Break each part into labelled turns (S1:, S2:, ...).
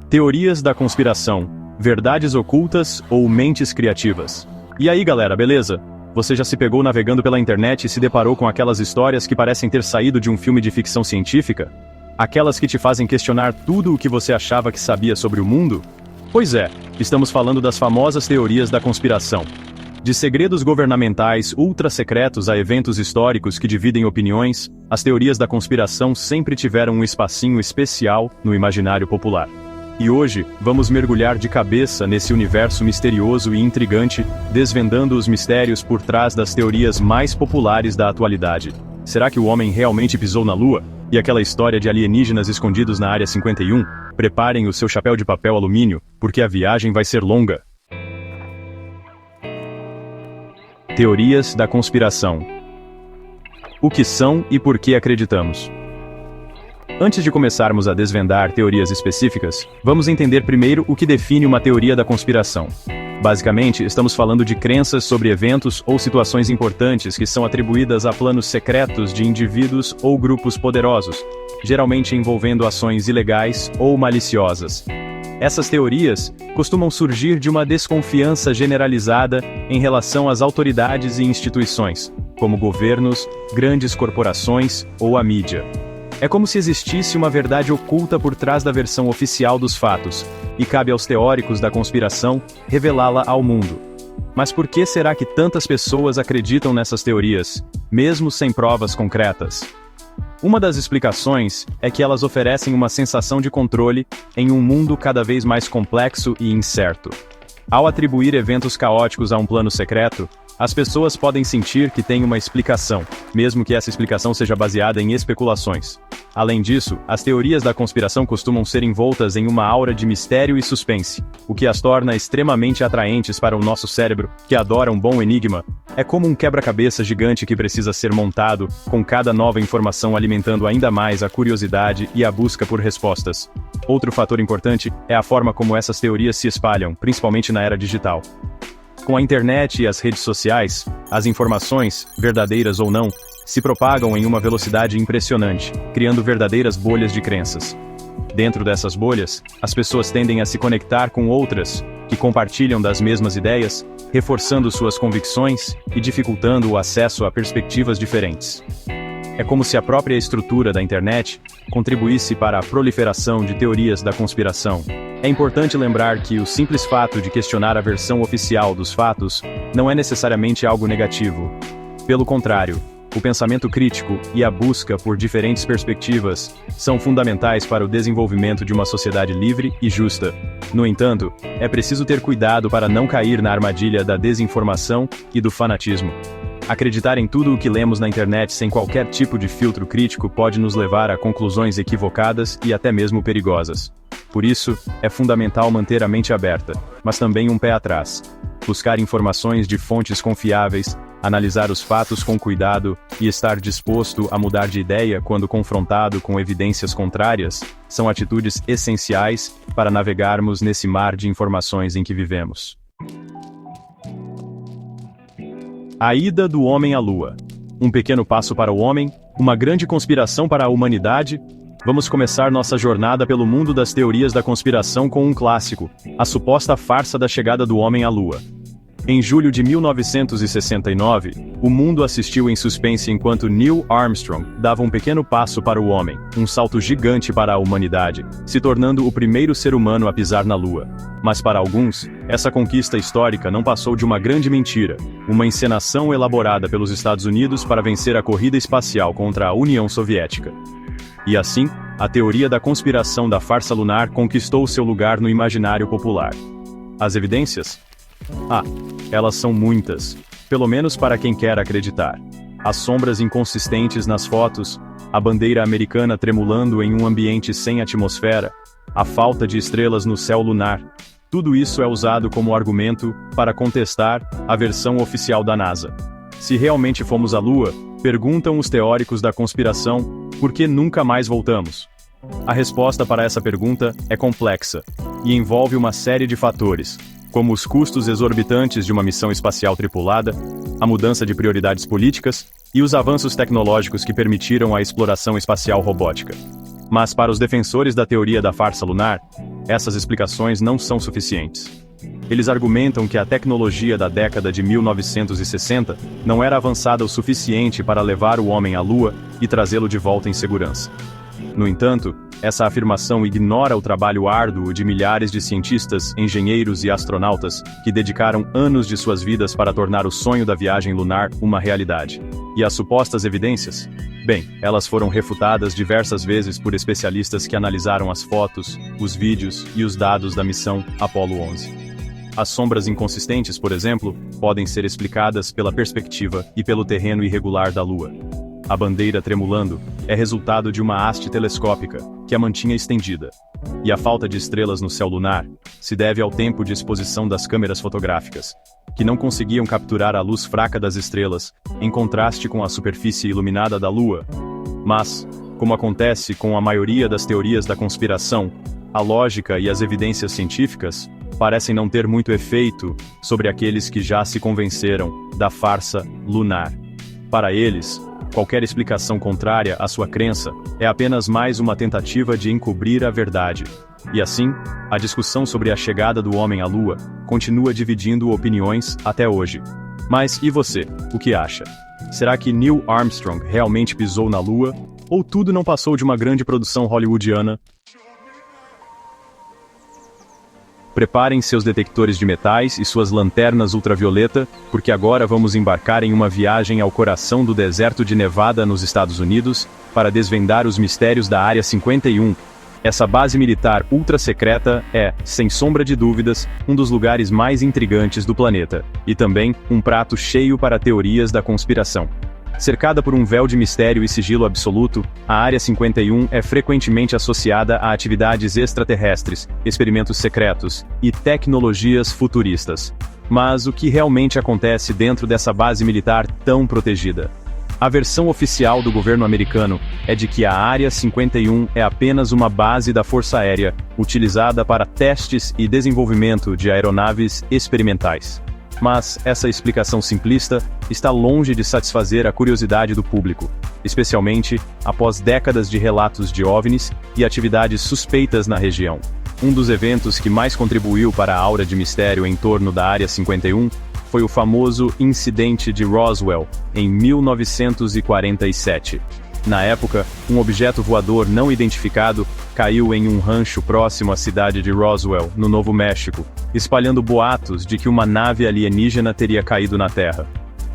S1: Teorias da conspiração, verdades ocultas ou mentes criativas. E aí galera, beleza? Você já se pegou navegando pela internet e se deparou com aquelas histórias que parecem ter saído de um filme de ficção científica? Aquelas que te fazem questionar tudo o que você achava que sabia sobre o mundo? Pois é, estamos falando das famosas teorias da conspiração. De segredos governamentais ultra secretos a eventos históricos que dividem opiniões, as teorias da conspiração sempre tiveram um espacinho especial no imaginário popular. E hoje, vamos mergulhar de cabeça nesse universo misterioso e intrigante, desvendando os mistérios por trás das teorias mais populares da atualidade. Será que o homem realmente pisou na Lua? E aquela história de alienígenas escondidos na Área 51? Preparem o seu chapéu de papel alumínio, porque a viagem vai ser longa. Teorias da conspiração. O que são e por que acreditamos? Antes de começarmos a desvendar teorias específicas, vamos entender primeiro o que define uma teoria da conspiração. Basicamente, estamos falando de crenças sobre eventos ou situações importantes que são atribuídas a planos secretos de indivíduos ou grupos poderosos, geralmente envolvendo ações ilegais ou maliciosas. Essas teorias costumam surgir de uma desconfiança generalizada em relação às autoridades e instituições, como governos, grandes corporações ou a mídia. É como se existisse uma verdade oculta por trás da versão oficial dos fatos, e cabe aos teóricos da conspiração revelá-la ao mundo. Mas por que será que tantas pessoas acreditam nessas teorias, mesmo sem provas concretas? Uma das explicações é que elas oferecem uma sensação de controle em um mundo cada vez mais complexo e incerto. Ao atribuir eventos caóticos a um plano secreto, as pessoas podem sentir que tem uma explicação, mesmo que essa explicação seja baseada em especulações. Além disso, as teorias da conspiração costumam ser envoltas em uma aura de mistério e suspense, o que as torna extremamente atraentes para o nosso cérebro, que adora um bom enigma. É como um quebra-cabeça gigante que precisa ser montado, com cada nova informação alimentando ainda mais a curiosidade e a busca por respostas. Outro fator importante é a forma como essas teorias se espalham, principalmente na era digital. Com a internet e as redes sociais, as informações, verdadeiras ou não, se propagam em uma velocidade impressionante, criando verdadeiras bolhas de crenças. Dentro dessas bolhas, as pessoas tendem a se conectar com outras, que compartilham das mesmas ideias, reforçando suas convicções e dificultando o acesso a perspectivas diferentes. É como se a própria estrutura da internet contribuísse para a proliferação de teorias da conspiração. É importante lembrar que o simples fato de questionar a versão oficial dos fatos não é necessariamente algo negativo. Pelo contrário, o pensamento crítico e a busca por diferentes perspectivas são fundamentais para o desenvolvimento de uma sociedade livre e justa. No entanto, é preciso ter cuidado para não cair na armadilha da desinformação e do fanatismo. Acreditar em tudo o que lemos na internet sem qualquer tipo de filtro crítico pode nos levar a conclusões equivocadas e até mesmo perigosas. Por isso, é fundamental manter a mente aberta, mas também um pé atrás. Buscar informações de fontes confiáveis, analisar os fatos com cuidado e estar disposto a mudar de ideia quando confrontado com evidências contrárias são atitudes essenciais para navegarmos nesse mar de informações em que vivemos. A ida do homem à Lua. Um pequeno passo para o homem, uma grande conspiração para a humanidade. Vamos começar nossa jornada pelo mundo das teorias da conspiração com um clássico, a suposta farsa da chegada do homem à Lua. Em julho de 1969, o mundo assistiu em suspense enquanto Neil Armstrong dava um pequeno passo para o homem, um salto gigante para a humanidade, se tornando o primeiro ser humano a pisar na Lua. Mas para alguns, essa conquista histórica não passou de uma grande mentira, uma encenação elaborada pelos Estados Unidos para vencer a corrida espacial contra a União Soviética. E assim, a teoria da conspiração da farsa lunar conquistou seu lugar no imaginário popular. As evidências? Elas são muitas, pelo menos para quem quer acreditar. As sombras inconsistentes nas fotos, a bandeira americana tremulando em um ambiente sem atmosfera, a falta de estrelas no céu lunar, tudo isso é usado como argumento para contestar a versão oficial da NASA. Se realmente fomos à Lua, perguntam os teóricos da conspiração, por que nunca mais voltamos? A resposta para essa pergunta é complexa e envolve uma série de fatores, como os custos exorbitantes de uma missão espacial tripulada, a mudança de prioridades políticas e os avanços tecnológicos que permitiram a exploração espacial robótica. Mas para os defensores da teoria da farsa lunar, essas explicações não são suficientes. Eles argumentam que a tecnologia da década de 1960 não era avançada o suficiente para levar o homem à Lua e trazê-lo de volta em segurança. No entanto, essa afirmação ignora o trabalho árduo de milhares de cientistas, engenheiros e astronautas que dedicaram anos de suas vidas para tornar o sonho da viagem lunar uma realidade. E as supostas evidências? Bem, elas foram refutadas diversas vezes por especialistas que analisaram as fotos, os vídeos e os dados da missão Apollo 11. As sombras inconsistentes, por exemplo, podem ser explicadas pela perspectiva e pelo terreno irregular da Lua. A bandeira tremulando é resultado de uma haste telescópica, que a mantinha estendida. E a falta de estrelas no céu lunar se deve ao tempo de exposição das câmeras fotográficas, que não conseguiam capturar a luz fraca das estrelas, em contraste com a superfície iluminada da Lua. Mas, como acontece com a maioria das teorias da conspiração, a lógica e as evidências científicas parecem não ter muito efeito sobre aqueles que já se convenceram da farsa lunar. Para eles, qualquer explicação contrária à sua crença é apenas mais uma tentativa de encobrir a verdade. E assim, a discussão sobre a chegada do homem à Lua continua dividindo opiniões até hoje. Mas e você, o que acha? Será que Neil Armstrong realmente pisou na Lua? Ou tudo não passou de uma grande produção hollywoodiana? Preparem seus detectores de metais e suas lanternas ultravioleta, porque agora vamos embarcar em uma viagem ao coração do deserto de Nevada nos Estados Unidos, para desvendar os mistérios da Área 51. Essa base militar ultra-secreta é, sem sombra de dúvidas, um dos lugares mais intrigantes do planeta, e também um prato cheio para teorias da conspiração. Cercada por um véu de mistério e sigilo absoluto, a Área 51 é frequentemente associada a atividades extraterrestres, experimentos secretos e tecnologias futuristas. Mas o que realmente acontece dentro dessa base militar tão protegida? A versão oficial do governo americano é de que a Área 51 é apenas uma base da Força Aérea, utilizada para testes e desenvolvimento de aeronaves experimentais. Mas essa explicação simplista está longe de satisfazer a curiosidade do público, especialmente após décadas de relatos de OVNIs e atividades suspeitas na região. Um dos eventos que mais contribuiu para a aura de mistério em torno da Área 51 foi o famoso incidente de Roswell, em 1947. Na época, um objeto voador não identificado caiu em um rancho próximo à cidade de Roswell, no Novo México, espalhando boatos de que uma nave alienígena teria caído na Terra.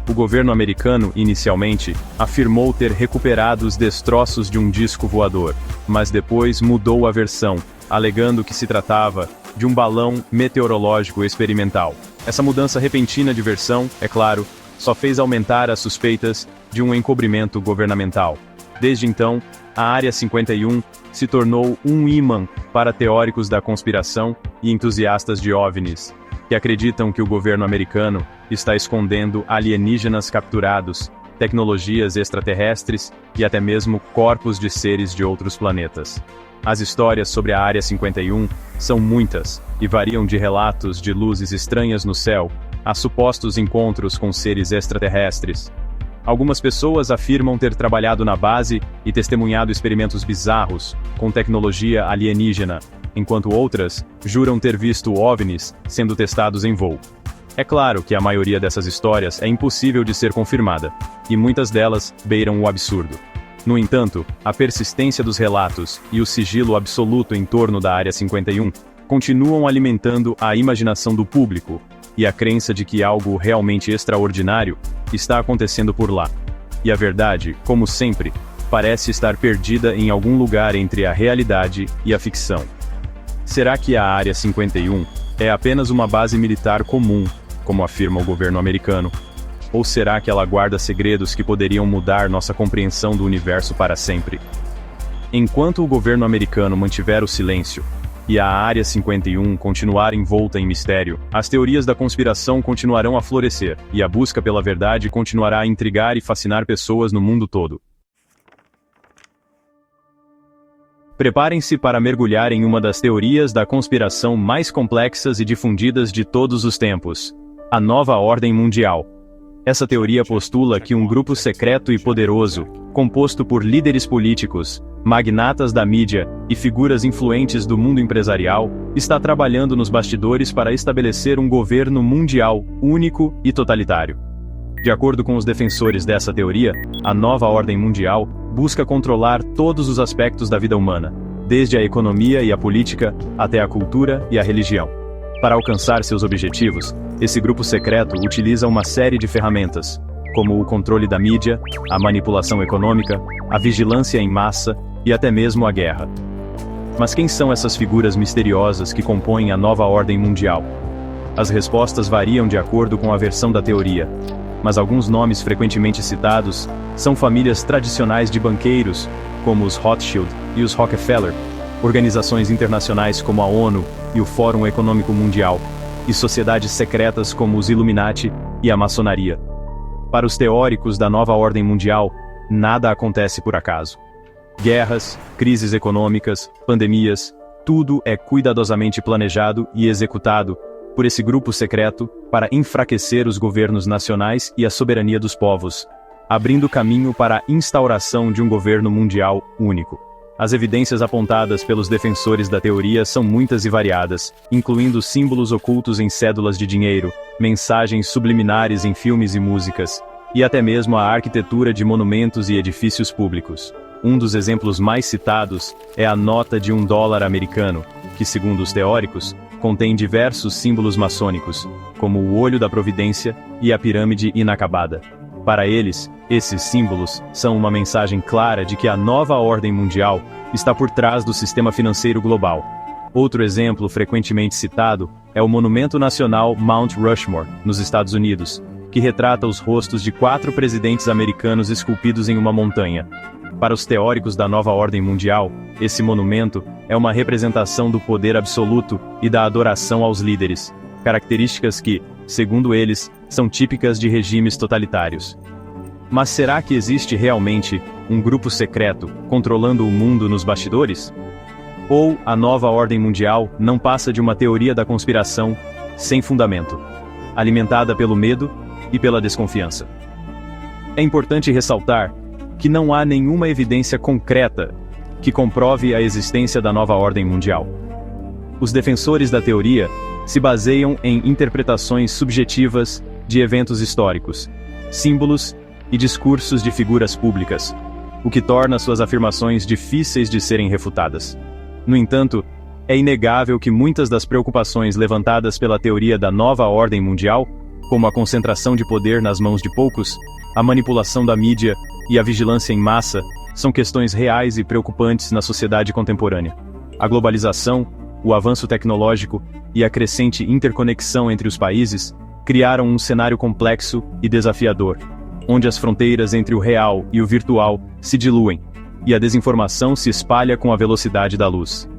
S1: O governo americano, inicialmente, afirmou ter recuperado os destroços de um disco voador, mas depois mudou a versão, alegando que se tratava de um balão meteorológico experimental. Essa mudança repentina de versão, é claro, só fez aumentar as suspeitas de um encobrimento governamental. Desde então, a Área 51 se tornou um imã para teóricos da conspiração e entusiastas de OVNIs, que acreditam que o governo americano está escondendo alienígenas capturados, tecnologias extraterrestres e até mesmo corpos de seres de outros planetas. As histórias sobre a Área 51 são muitas e variam de relatos de luzes estranhas no céu a supostos encontros com seres extraterrestres. Algumas pessoas afirmam ter trabalhado na base e testemunhado experimentos bizarros com tecnologia alienígena, enquanto outras juram ter visto OVNIs sendo testados em voo. É claro que a maioria dessas histórias é impossível de ser confirmada, e muitas delas beiram o absurdo. No entanto, a persistência dos relatos e o sigilo absoluto em torno da Área 51 continuam alimentando a imaginação do público e a crença de que algo realmente extraordinário está acontecendo por lá. E a verdade, como sempre, parece estar perdida em algum lugar entre a realidade e a ficção. Será que a Área 51 é apenas uma base militar comum, como afirma o governo americano? Ou será que ela guarda segredos que poderiam mudar nossa compreensão do universo para sempre? Enquanto o governo americano mantiver o silêncio, e a Área 51 continuar envolta em mistério, as teorias da conspiração continuarão a florescer, e a busca pela verdade continuará a intrigar e fascinar pessoas no mundo todo. Preparem-se para mergulhar em uma das teorias da conspiração mais complexas e difundidas de todos os tempos: a Nova Ordem Mundial. Essa teoria postula que um grupo secreto e poderoso, composto por líderes políticos, magnatas da mídia e figuras influentes do mundo empresarial, está trabalhando nos bastidores para estabelecer um governo mundial único e totalitário. De acordo com os defensores dessa teoria, a nova ordem mundial busca controlar todos os aspectos da vida humana, desde a economia e a política até a cultura e a religião. Para alcançar seus objetivos, esse grupo secreto utiliza uma série de ferramentas, como o controle da mídia, a manipulação econômica, a vigilância em massa e até mesmo a guerra. Mas quem são essas figuras misteriosas que compõem a nova ordem mundial? As respostas variam de acordo com a versão da teoria, mas alguns nomes frequentemente citados são famílias tradicionais de banqueiros, como os Rothschild e os Rockefeller, organizações internacionais como a ONU e o Fórum Econômico Mundial, e sociedades secretas como os Illuminati e a maçonaria. Para os teóricos da nova ordem mundial, nada acontece por acaso. Guerras, crises econômicas, pandemias, tudo é cuidadosamente planejado e executado por esse grupo secreto para enfraquecer os governos nacionais e a soberania dos povos, abrindo caminho para a instauração de um governo mundial único. As evidências apontadas pelos defensores da teoria são muitas e variadas, incluindo símbolos ocultos em cédulas de dinheiro, mensagens subliminares em filmes e músicas, e até mesmo a arquitetura de monumentos e edifícios públicos. Um dos exemplos mais citados é a nota de $1 americano, que, segundo os teóricos, contém diversos símbolos maçônicos, como o olho da providência e a pirâmide inacabada. Para eles, esses símbolos são uma mensagem clara de que a nova ordem mundial está por trás do sistema financeiro global. Outro exemplo frequentemente citado é o Monumento Nacional Mount Rushmore, nos Estados Unidos, que retrata os rostos de 4 presidentes americanos esculpidos em uma montanha. Para os teóricos da nova ordem mundial, esse monumento é uma representação do poder absoluto e da adoração aos líderes, características que, segundo eles, são típicas de regimes totalitários. Mas será que existe realmente um grupo secreto controlando o mundo nos bastidores? Ou a nova ordem mundial não passa de uma teoria da conspiração sem fundamento, alimentada pelo medo e pela desconfiança? É importante ressaltar que não há nenhuma evidência concreta que comprove a existência da nova ordem mundial. Os defensores da teoria se baseiam em interpretações subjetivas de eventos históricos, símbolos e discursos de figuras públicas, o que torna suas afirmações difíceis de serem refutadas. No entanto, é inegável que muitas das preocupações levantadas pela teoria da nova ordem mundial, como a concentração de poder nas mãos de poucos, a manipulação da mídia e a vigilância em massa, são questões reais e preocupantes na sociedade contemporânea. A globalização, o avanço tecnológico e a crescente interconexão entre os países criaram um cenário complexo e desafiador, onde as fronteiras entre o real e o virtual se diluem, e a desinformação se espalha com a velocidade da luz.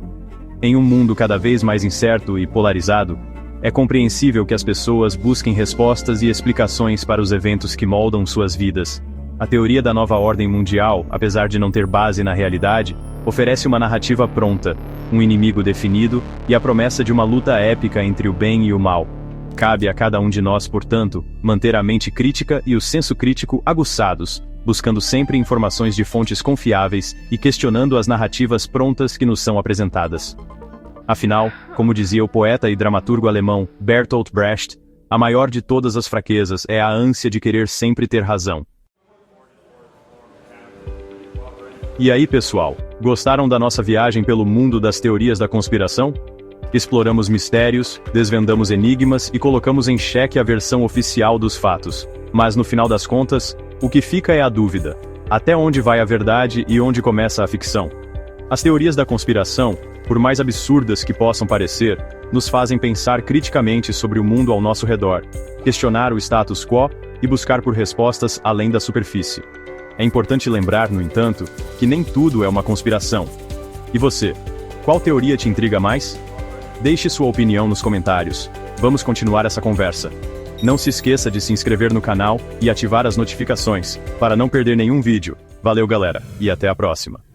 S1: Em um mundo cada vez mais incerto e polarizado, é compreensível que as pessoas busquem respostas e explicações para os eventos que moldam suas vidas. A teoria da nova ordem mundial, apesar de não ter base na realidade, oferece uma narrativa pronta, um inimigo definido e a promessa de uma luta épica entre o bem e o mal. Cabe a cada um de nós, portanto, manter a mente crítica e o senso crítico aguçados, buscando sempre informações de fontes confiáveis e questionando as narrativas prontas que nos são apresentadas. Afinal, como dizia o poeta e dramaturgo alemão Bertolt Brecht, a maior de todas as fraquezas é a ânsia de querer sempre ter razão. E aí, pessoal, gostaram da nossa viagem pelo mundo das teorias da conspiração? Exploramos mistérios, desvendamos enigmas e colocamos em xeque a versão oficial dos fatos. Mas no final das contas, o que fica é a dúvida: até onde vai a verdade e onde começa a ficção? As teorias da conspiração, por mais absurdas que possam parecer, nos fazem pensar criticamente sobre o mundo ao nosso redor, questionar o status quo e buscar por respostas além da superfície. É importante lembrar, no entanto, que nem tudo é uma conspiração. E você, qual teoria te intriga mais? Deixe sua opinião nos comentários. Vamos continuar essa conversa. Não se esqueça de se inscrever no canal e ativar as notificações, para não perder nenhum vídeo. Valeu, galera, e até a próxima.